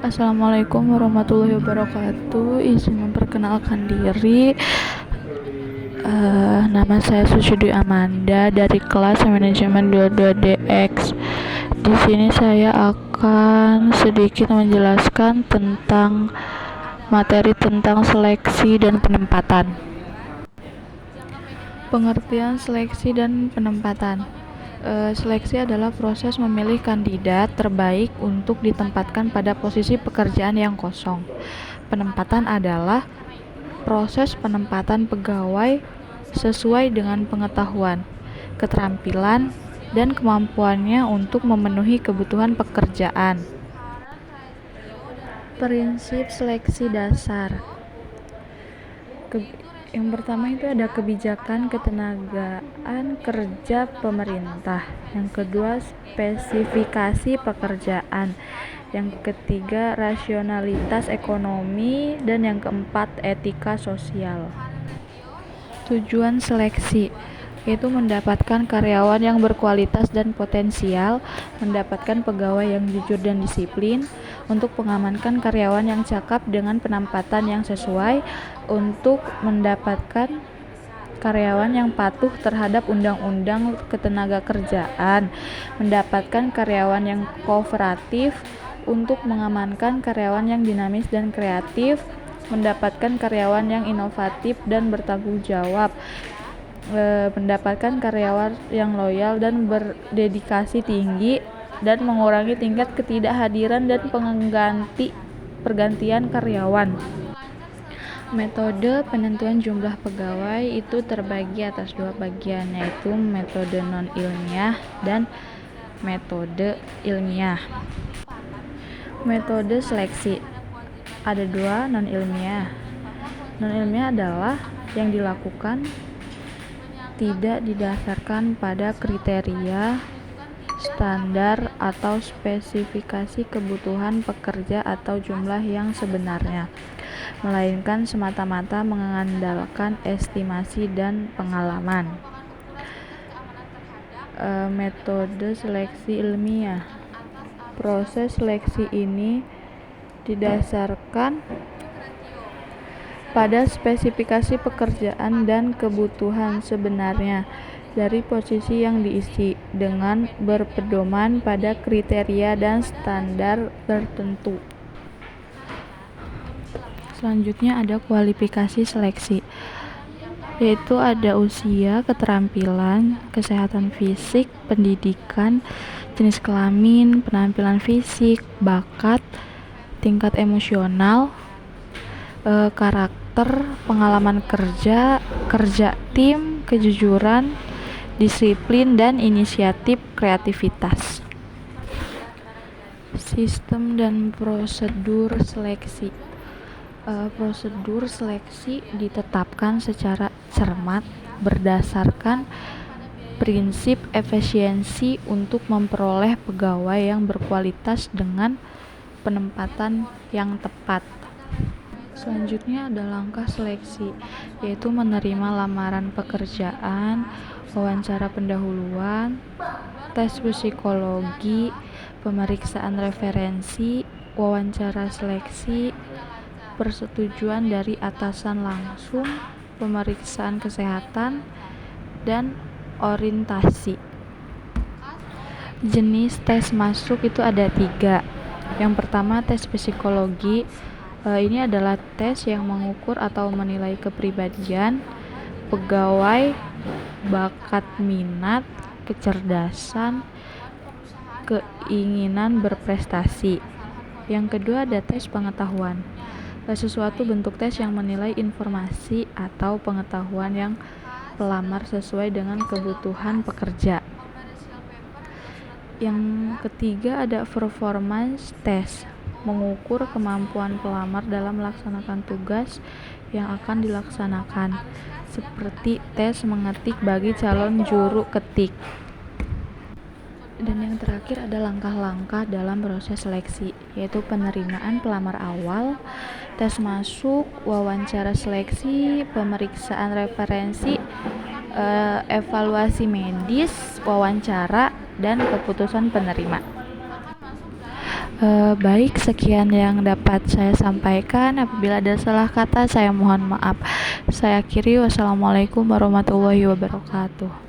Assalamualaikum warahmatullahi wabarakatuh. Izin memperkenalkan diri. Nama saya Susyidi Amanda dari kelas manajemen 22DX. Di sini saya akan sedikit menjelaskan tentang materi tentang seleksi dan penempatan. Pengertian seleksi dan penempatan. Seleksi adalah proses memilih kandidat terbaik untuk ditempatkan pada posisi pekerjaan yang kosong. Penempatan adalah proses penempatan pegawai sesuai dengan pengetahuan, keterampilan, dan kemampuannya untuk memenuhi kebutuhan pekerjaan. Prinsip seleksi dasar. Yang pertama itu ada kebijakan ketenagaan kerja pemerintah. Yang kedua, spesifikasi pekerjaan. Yang ketiga, rasionalitas ekonomi. Dan yang keempat, etika sosial. Tujuan seleksi yaitu mendapatkan karyawan yang berkualitas dan potensial, mendapatkan pegawai yang jujur dan disiplin, untuk mengamankan karyawan yang cakap dengan penempatan yang sesuai, untuk mendapatkan karyawan yang patuh terhadap undang-undang ketenagakerjaan, mendapatkan karyawan yang kooperatif, untuk mengamankan karyawan yang dinamis dan kreatif, mendapatkan karyawan yang inovatif dan bertanggung jawab, mendapatkan karyawan yang loyal dan berdedikasi tinggi, dan mengurangi tingkat ketidakhadiran dan pergantian karyawan. Metode penentuan jumlah pegawai itu terbagi atas dua bagian, yaitu metode non-ilmiah dan metode ilmiah. Metode seleksi ada dua, non-ilmiah. Non-ilmiah adalah yang dilakukan tidak didasarkan pada kriteria, standar, atau spesifikasi kebutuhan pekerja atau jumlah yang sebenarnya, melainkan semata-mata mengandalkan estimasi dan pengalaman. Metode seleksi ilmiah. Proses seleksi ini didasarkan pada spesifikasi pekerjaan dan kebutuhan sebenarnya dari posisi yang diisi, dengan berpedoman pada kriteria dan standar tertentu. Selanjutnya ada kualifikasi seleksi, yaitu ada usia, keterampilan, kesehatan fisik, pendidikan, jenis kelamin, penampilan fisik, bakat, tingkat emosional, karakter, pengalaman kerja, kerja tim, kejujuran, disiplin, dan inisiatif kreativitas. Sistem dan prosedur seleksi. Prosedur seleksi ditetapkan secara cermat berdasarkan prinsip efisiensi untuk memperoleh pegawai yang berkualitas dengan penempatan yang tepat. Selanjutnya ada langkah seleksi, yaitu menerima lamaran pekerjaan, wawancara pendahuluan, tes psikologi, pemeriksaan referensi, wawancara seleksi, persetujuan dari atasan langsung, pemeriksaan kesehatan, dan orientasi. Jenis tes masuk itu ada 3. Yang pertama, tes psikologi. Ini adalah tes yang mengukur atau menilai kepribadian pegawai, bakat minat, kecerdasan, keinginan berprestasi. Yang kedua ada tes pengetahuan. Sesuatu bentuk tes yang menilai informasi atau pengetahuan yang pelamar sesuai dengan kebutuhan pekerja. Yang ketiga ada performance test, mengukur kemampuan pelamar dalam melaksanakan tugas yang akan dilaksanakan, seperti tes mengetik bagi calon juru ketik. Dan yang terakhir ada langkah-langkah dalam proses seleksi, yaitu penerimaan pelamar awal, tes masuk, wawancara seleksi, pemeriksaan referensi, evaluasi medis, wawancara, dan keputusan penerima. Baik, sekian yang dapat saya sampaikan. Apabila ada salah kata, saya mohon maaf. Saya akhiri. Wassalamualaikum warahmatullahi wabarakatuh.